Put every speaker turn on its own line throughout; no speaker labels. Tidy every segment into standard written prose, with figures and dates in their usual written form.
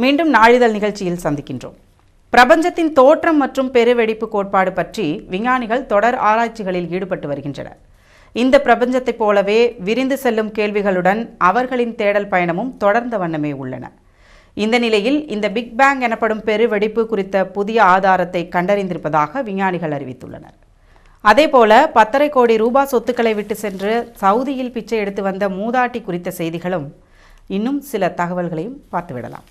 மீண்டும் நாளிதழ் நிகழ்ச்சியில் சந்திக்கின்றோம். பிரபஞ்சத்தின் தோற்றம் மற்றும் பெருவெடிப்பு கோட்பாடு பற்றி விஞ்ஞானிகள் தொடர் ஆராய்ச்சிகளில் ஈடுபட்டு வருகின்றனர். இந்த பிரபஞ்சத்தைப் போலவே விரிந்து செல்லும் கேள்விகளுடன் அவர்களின் தேடல் பயணமும் தொடர்ந்த வண்ணமே உள்ளன. இந்த நிலையில் இந்த பிக் பேங் எனப்படும் பெருவெடிப்பு குறித்த புதிய ஆதாரத்தை கண்டறிந்திருப்பதாக விஞ்ஞானிகள் அறிவித்துள்ளனர். அதேபோல 10.5 கோடி ரூபாய் சொத்துக்களை விட்டு சென்று சவுதியில் பிச்சை எடுத்து வந்த மூதாட்டி குறித்த செய்திகளும் இன்னும் சில தகவல்களையும் பார்த்துவிடலாம்.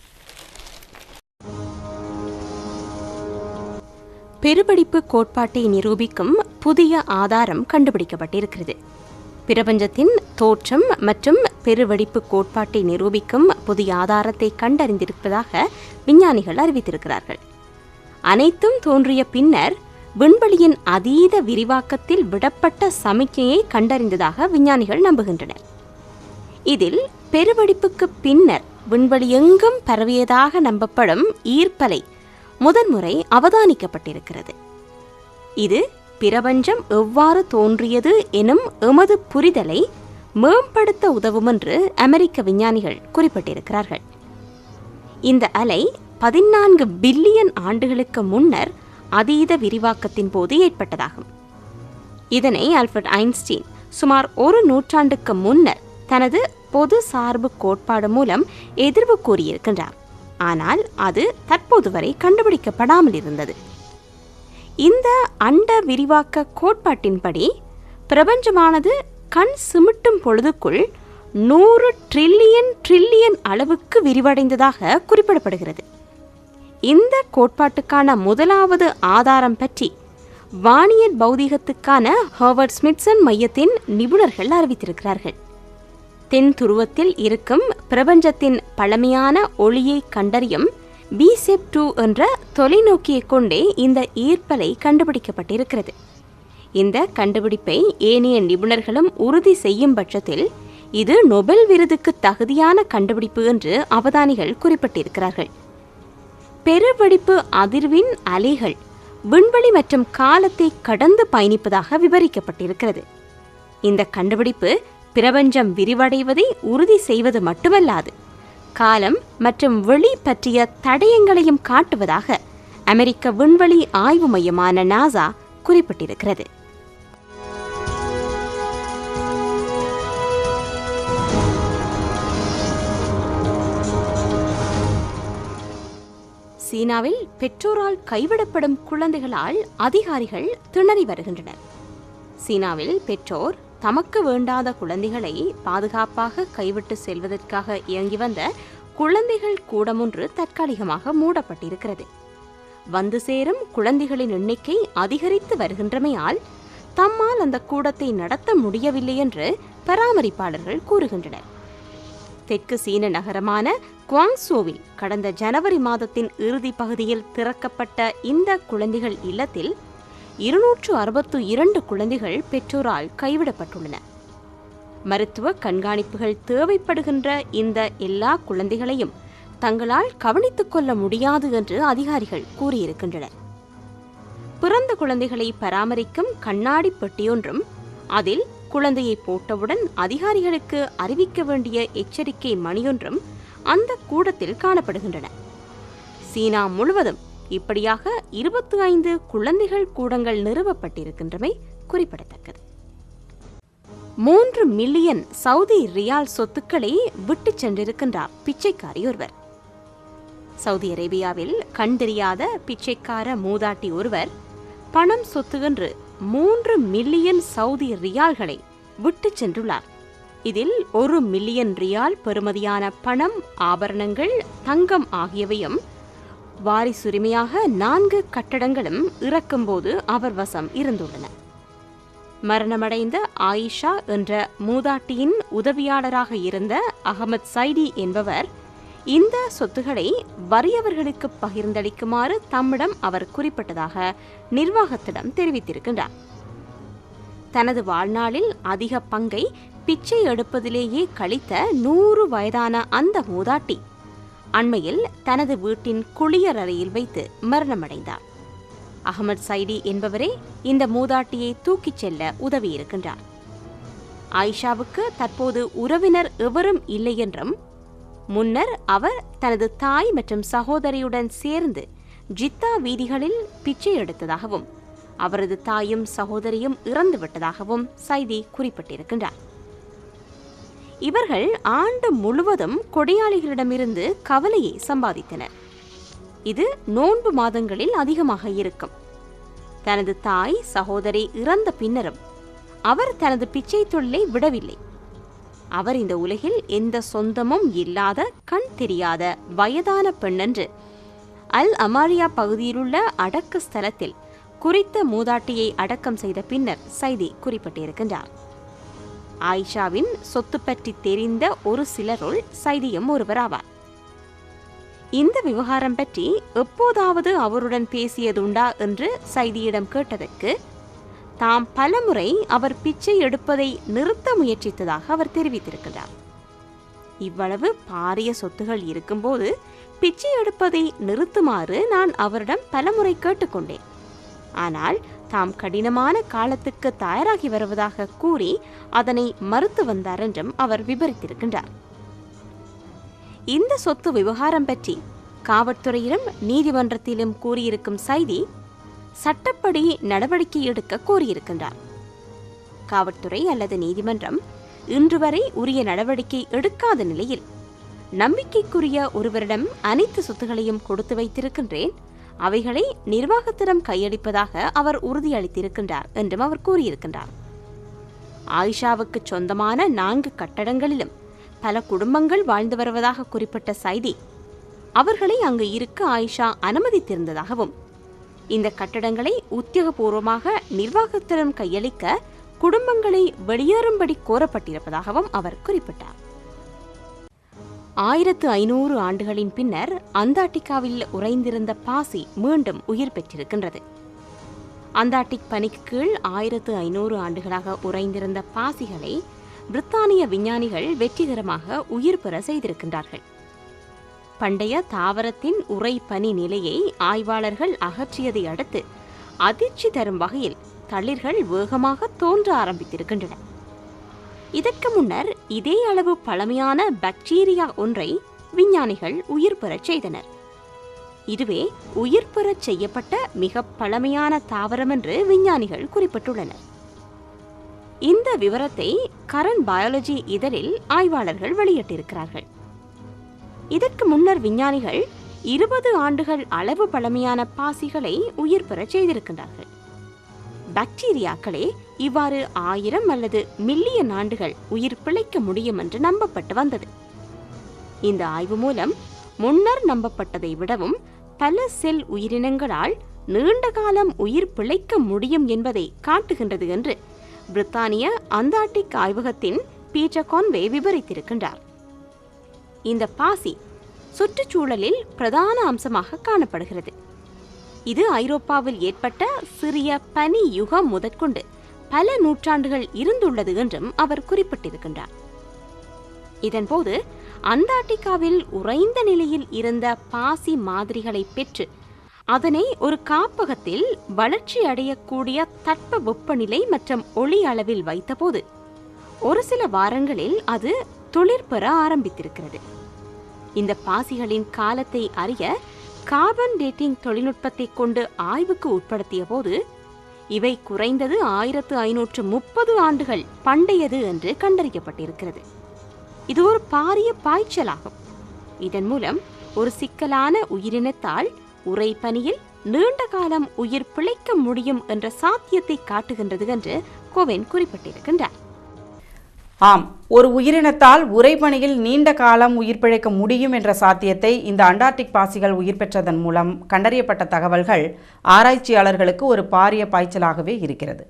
பெருவெடிப்பு கோட்பாட்டை நிரூபிக்கும் புதிய ஆதாரம் கண்டுபிடிக்கப்பட்டிருக்கிறது. பிரபஞ்சத்தின் தோற்றம் மற்றும் பெருவெடிப்பு கோட்பாட்டை நிரூபிக்கும் புதிய ஆதாரத்தை கண்டறிந்திருப்பதாக விஞ்ஞானிகள் அறிவித்திருக்கிறார்கள். அனைத்தும் தோன்றிய பின்னர் விண்வெளியின் அதீத விரிவாக்கத்தில் விடப்பட்ட சமிக்கையை கண்டறிந்ததாக விஞ்ஞானிகள் நம்புகின்றனர். இதில் பெருவெடிப்புக்கு பின்னர் விண்வெளி எங்கும் பரவியதாக நம்பப்படும் ஈர்ப்பலை முதன்முறை அவதானிக்கப்பட்டிருக்கிறது. இது பிரபஞ்சம் எவ்வாறு தோன்றியது எனும் எமது புரிதலை மேம்படுத்த உதவும் என்று அமெரிக்க விஞ்ஞானிகள் குறிப்பிட்டிருக்கிறார்கள். இந்த அலை 14 பில்லியன் ஆண்டுகளுக்கு முன்னர் அதீத விரிவாக்கத்தின் போது ஏற்பட்டதாகும். இதனை ஆல்பர்ட் ஐன்ஸ்டீன் சுமார் ஒரு நூற்றாண்டுக்கு முன்னர் தனது பொது சார்பு கோட்பாடு மூலம் எதிர்வு கூறியிருக்கின்றார். ஆனால் அது தற்போது வரை கண்டுபிடிக்கப்படாமல் இருந்தது. இந்த அண்ட விரிவாக்க கோட்பாட்டின்படி பிரபஞ்சமானது கண் சிமிட்டும் பொழுதுக்குள் 100 ட்ரில்லியன் அளவுக்கு விரிவடைந்ததாக குறிப்பிடப்படுகிறது. இந்த கோட்பாட்டுக்கான முதலாவது ஆதாரம் பற்றி வானியல் பௌதீகத்துக்கான ஹார்வர்ட் ஸ்மித்சன் மையத்தின் நிபுணர்கள் அறிவித்திருக்கிறார்கள். தென் துருவத்தில் இருக்கும் பிரபஞ்சத்தின் பழமையான ஒளியை கண்டறியும் BSEP-2 என்ற தொலைநோக்கியை கொண்டே இந்த ஈர்ப்பலை கண்டுபிடிக்கப்பட்டிருக்கிறது. இந்த கண்டுபிடிப்பை ஏனைய நிபுணர்களும் உறுதி செய்யும் பட்சத்தில் இது நொபெல் விருதுக்கு தகுதியான கண்டுபிடிப்பு என்று அவதானிகள் குறிப்பிட்டிருக்கிறார்கள். பெருவெடிப்பு அதிர்வின் அலைகள் விண்வெளி மற்றும் காலத்தை கடந்து பயணிப்பதாக விவரிக்கப்பட்டிருக்கிறது. இந்த கண்டுபிடிப்பு பிரபஞ்சம் விரிவடைவதை உறுதி செய்வது மட்டுமல்லாது காலம் மற்றும் வெளி பற்றிய தடயங்களையும் காட்டுவதாக அமெரிக்க விண்வெளி ஆய்வு மையமான நாசா குறிப்பிட்டிருக்கிறது. சீனாவில் பெற்றோரால் கைவிடப்படும் குழந்தைகளால் அதிகாரிகள் திணறி வருகின்றனர். சீனாவில் பெற்றோர் தமக்கு வேண்டாத குழந்தைகளை பாதுகாப்பாக கைவிட்டு செல்வதற்காக இயங்கி வந்த குழந்தைகள் கூடமொன்று தற்காலிகமாக மூடப்பட்டிருக்கிறது. வந்து சேரும் குழந்தைகளின் எண்ணிக்கை அதிகரித்து வருகின்றமையால் தம்மால் அந்த கூடத்தை நடத்த முடியவில்லை என்று பராமரிப்பாளர்கள் கூறுகின்றனர். தெற்கு சீன நகரமான குவாங்சோவில் கடந்த ஜனவரி மாதத்தின் இறுதி பகுதியில் திறக்கப்பட்ட இந்த குழந்தைகள் இல்லத்தில் 262 குழந்தைகள் பெற்றோரால் கைவிடப்பட்டுள்ளன. மருத்துவ கண்காணிப்புகள் தேவைப்படுகின்ற இந்த எல்லா குழந்தைகளையும் தங்களால் கவனித்துக் கொள்ள முடியாது என்று அதிகாரிகள் கூறியிருக்கின்றனர். பிறந்த குழந்தைகளை பராமரிக்கும் கண்ணாடி பெட்டியொன்றும் அதில் குழந்தையை போட்டவுடன் அதிகாரிகளுக்கு அறிவிக்க வேண்டிய எச்சரிக்கை மணியொன்றும் அந்த கூடத்தில் காணப்படுகின்றன. சீனா முழுவதும் இப்படியாக 25 குழந்தைகள் கூடங்கள் நிறுவப்பட்டிருக்கின்றமை குறிப்பிடத்தக்கது. 3 மில்லியன் சவுதி ரியால் சொத்துக்களை விட்டுச் சென்றிருக்கின்றார் பிச்சைக்காரி ஒருவர். சவுதி அரேபியாவில் கண் தெரியாத பிச்சைக்கார மூதாட்டி ஒருவர் பணம் சொத்து என்று 3 மில்லியன் சவுதி ரியால்களை விட்டுச் சென்றுள்ளார். இதில் 1 மில்லியன் ரியால் பெறுமதியான பணம், ஆபரணங்கள், தங்கம் ஆகியவையும் வாரிசுரிமையாக 4 கட்டடங்களும் இறக்கும்போது அவர் வசம் இருந்துள்ளன. மரணமடைந்த ஆயிஷா என்ற மூதாட்டியின் உதவியாளராக இருந்த அகமது சைடி என்பவர் இந்த சொத்துக்களை வறியவர்களுக்கு பகிர்ந்தளிக்குமாறு தம்மிடம் அவர் குறிப்பிட்டதாக நிர்வாகத்திடம் தெரிவித்திருக்கின்றார். தனது வாழ்நாளில் அதிக பங்கை பிச்சை எடுப்பதிலேயே கழித்த 100 வயதான அந்த மூதாட்டி அண்மையில் தனது வீட்டின் குளியல் அறையில் வைத்து மரணமடைந்தார். அகமது சைடி என்பவரே இந்த மூதாட்டியை தூக்கிச் செல்ல உதவியிருக்கின்றார். ஆயிஷாவுக்கு தற்போது உறவினர் எவரும் இல்லை என்றும் முன்னர் அவர் தனது தாய் மற்றும் சகோதரியுடன் சேர்ந்து ஜித்தா வீதிகளில் பிச்சை எடுத்ததாகவும் அவரது தாயும் சகோதரியும் இறந்துவிட்டதாகவும் சைதி குறிப்பிட்டிருக்கின்றார். இவர்கள் ஆண்டு முழுவதும் கொடையாளிகளிடமிருந்து கவலையை சம்பாதித்தனர். இது நோன்பு மாதங்களில் அதிகமாக இருக்கும். தனது தாய் சகோதரி இறந்த பின்னரும் அவர் தனது பிச்சை தொழிலை விடவில்லை. அவர் இந்த உலகில் எந்த சொந்தமும் இல்லாத கண் தெரியாத வயதான பெண்ணென்று அல் அமாரியா பகுதியிலுள்ள அடக்க ஸ்தலத்தில் குறித்த மூதாட்டியை அடக்கம் செய்த பின்னர் சைதி குறிப்பிட்டிருக்கின்றார். ஆயிஷாவின் சொத்து பற்றி தெரிந்த ஒரு சிலருள் சைதியும் ஒருவராவார். இந்த விவகாரம் பற்றி எப்போதாவது அவருடன் பேசியதுண்டா என்று சைதியிடம் கேட்டதற்கு தாம் பலமுறை அவர் பிச்சை எடுப்பதை நிறுத்த முயற்சித்ததாக அவர் தெரிவித்திருக்கிறார். இவ்வளவு பாரிய சொத்துகள் இருக்கும்போது பிச்சை எடுப்பதை நிறுத்துமாறு நான் அவரிடம் பலமுறை கேட்டுக்கொண்டேன். ஆனால் தாம் கடினமான காலத்துக்கு தயாராகி வருவதாக கூறி அதனை மறுத்து வந்தார் என்றும் அவர் விவரித்திருக்கின்றார். இந்த சொத்து விவகாரம் பற்றி காவல்துறையிலும் நீதிமன்றத்திலும் கூறியிருக்கும் சைதி சட்டப்படி நடவடிக்கை எடுக்க கோரியிருக்கின்றார். காவல்துறை அல்லது நீதிமன்றம் இன்று வரை உரிய நடவடிக்கை எடுக்காத நிலையில் நம்பிக்கைக்குரிய ஒருவரிடம் அனைத்து சொத்துகளையும் கொடுத்து வைத்திருக்கின்றேன், அவைகளை நிர்வாகத்திடம் கையளிப்பதாக அவர் உறுதியளித்திருக்கின்றார் என்றும் அவர் கூறியிருக்கின்றார். ஆயிஷாவுக்கு சொந்தமான 4 கட்டடங்களிலும் பல குடும்பங்கள் வாழ்ந்து வருவதாக குறிப்பிட்ட சைதி அவர்களை அங்கு இருக்க ஆயிஷா அனுமதித்திருந்ததாகவும் இந்த கட்டடங்களை உத்தியோகபூர்வமாக நிர்வாகத்திடம் கையளிக்க குடும்பங்களை வெளியேறும்படி கோரப்பட்டிருப்பதாகவும் அவர் குறிப்பிட்டார். 1500 ஆண்டுகளின் பின்னர் அந்தார்டிகாவில் உறைந்திருந்த பாசி மீண்டும் உயிர் பெற்றிருக்கின்றது. அந்தார்டிக் பனிக்கு கீழ் 1500 ஆண்டுகளாக உறைந்திருந்த பாசிகளை பிரித்தானிய விஞ்ஞானிகள் வெற்றிகரமாக உயிர் பெற செய்திருக்கின்றார்கள். பண்டைய தாவரத்தின் உறை பனி நிலையை ஆய்வாளர்கள் அகற்றியதை அடுத்து அதிர்ச்சி தரும் வகையில் தளிர்கள் வேகமாக தோன்ற ஆரம்பித்திருக்கின்றன. இதற்கு முன்னர் இதே அளவு பழமையான பாக்டீரியா ஒன்றை விஞ்ஞானிகள் உயிர் பெறச் செய்தனர். இதுவே உயிர் பெறச் செய்யப்பட்ட மிக பழமையான தாவரம் என்று விஞ்ஞானிகள் குறிப்பிட்டுள்ளனர். இந்த விவரத்தை கரண்ட் பயாலஜி இதழில் ஆய்வாளர்கள் வெளியிட்டிருக்கிறார்கள். இதற்கு முன்னர் விஞ்ஞானிகள் 20 ஆண்டுகள் அளவு பழமையான பாசிகளை உயிர் பெறச் செய்திருக்கின்றார்கள். பாக்டீரியாக்களே இவ்வாறு 1000 அல்லது மில்லியன் ஆண்டுகள் உயிர் பிழைக்க முடியும் என்று நம்பப்பட்டு வந்தது. இந்த ஆய்வு மூலம் முன்னர் நம்பப்பட்டதை விடவும் பல செல் உயிரினங்களால் நீண்ட காலம் உயிர் பிழைக்க முடியும் என்பதை காட்டுகின்றது என்று பிரித்தானிய அந்தார்டிக் ஆய்வகத்தின் பீட்டர் கான்வே விவரித்திருக்கின்றார். இந்த பாசி சுற்றுச்சூழலில் பிரதான அம்சமாக காணப்படுகிறது. இது ஐரோப்பாவில் ஏற்பட்ட சிறிய பனி யுகம் முதற்கொண்டு பல நூற்றாண்டுகள் இருந்துள்ளது என்றும் அவர் குறிப்பிட்டிருக்கின்றார். இதன்போது அண்டார்டிகாவில் உறைந்த நிலையில் இருந்த பாசி மாதிரிகளை பெற்று அதனை ஒரு காப்பகத்தில் வளர்ச்சி அடையக்கூடிய தட்ப வெப்பநிலை மற்றும் ஒளி அளவில் வைத்தபோது ஒரு சில வாரங்களில் அது துளிர் பெற ஆரம்பித்திருக்கிறது. இந்த பாசிகளின் காலத்தை அறிய கார்பன் டேட்டிங் தொழில்நுட்பத்தை கொண்டு ஆய்வுக்கு உட்படுத்திய போது இவை குறைந்தது 1530 ஆண்டுகள் பண்டையது என்று கண்டறியப்பட்டிருக்கிறது. இது ஒரு பாரிய பாய்ச்சலாகும். இதன் மூலம் ஒரு சிக்கலான உயிரினத்தால் உறைபனியில் நீண்ட காலம் உயிர் பிழைக்க முடியும் என்ற சாத்தியத்தை காட்டுகின்றது என்று கோவென் குறிப்பிட்டிருக்கின்றார்.
ஆம், ஒரு உயிரினத்தால் உறைபனியில் நீண்ட காலம் உயிர் பிழைக்க முடியும் என்ற சாத்தியத்தை இந்த அண்டார்டிக் பாசிகள் உயிர் பெற்றதன் மூலம் கண்டறியப்பட்ட தகவல்கள் ஆராய்ச்சியாளர்களுக்கு ஒரு பாரிய பாய்ச்சலாகவே இருக்கிறது.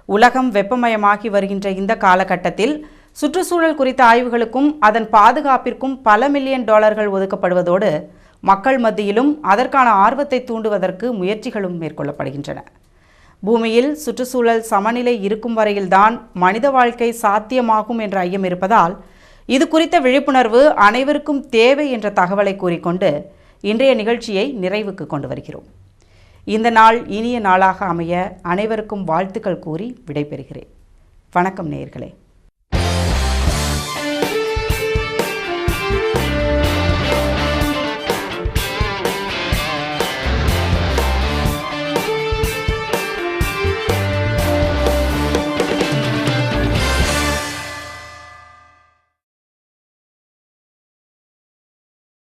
உலகம் வெப்பமயமாகி வருகின்ற இந்த காலகட்டத்தில் சுற்றுச்சூழல் குறித்த ஆய்வுகளுக்கும் அதன் பாதுகாப்பிற்கும் பல மில்லியன் டாலர்கள் ஒதுக்கப்படுவதோடு மக்கள் மத்தியிலும் அதற்கான ஆர்வத்தை தூண்டுவதற்கு முயற்சிகளும் மேற்கொள்ளப்படுகின்றன. பூமியில் சுற்றுச்சூழல் சமநிலை இருக்கும் வரையில்தான் மனித வாழ்க்கை சாத்தியமாகும் என்ற ஐயம் இருப்பதால் இது குறித்த விழிப்புணர்வு அனைவருக்கும் தேவை என்ற தகவலை கூறிக்கொண்டு இன்றைய நிகழ்ச்சியை நிறைவுக்கு கொண்டு வருகிறோம். இந்த நாள் இனிய நாளாக அமைய அனைவருக்கும் வாழ்த்துக்கள் கூறி விடைபெறுகிறேன். வணக்கம் நேயர்களே.